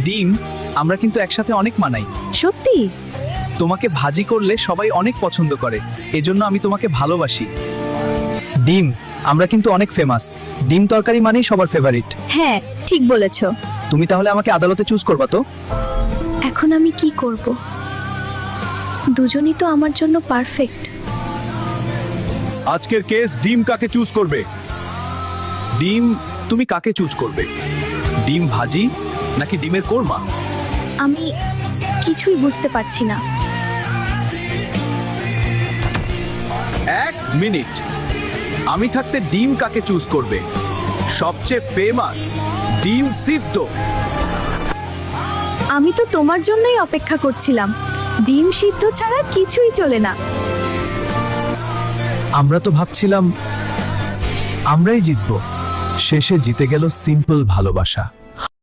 ডিম আমরা কিন্তু একসাথে অনেক মানাই। সত্যি? তোমাকে ভাজি করলে সবাই অনেক পছন্দ করে, এজন্য আমি তোমাকে ভালোবাসি। ডিম আমরা কিন্তু অনেক ফেমাস। ডিম তরকারি মানেই সবার ফেভারিট। হ্যাঁ, ঠিক বলেছো। তুমি তাহলে আমাকে আদালতে চুজ করবা তো? এখন আমি কি করব? দুজনই তো আমার জন্য পারফেক্ট। আজকের কেস ডিম কাকে চুজ করবে? ডিম তুমি কাকে চুজ করবে? ডিম ভাজি নাকি ডিমের কোরমা? আমি কিছুই বুঝতে পারছি না। 1 মিনিট। আমি থাকতে ডিম কাকে চুজ করবে? সবচেয়ে ফেমাস ডিম সিদ্ধ। আমি তো তোমার জন্যই অপেক্ষা করছিলাম। ডিম সিদ্ধ ছাড়া কিছুই চলে না। আমরা তো ভাবছিলাম আমরাই জিতবো, শেষে জিতে গেল সিম্পল ভালোবাসা।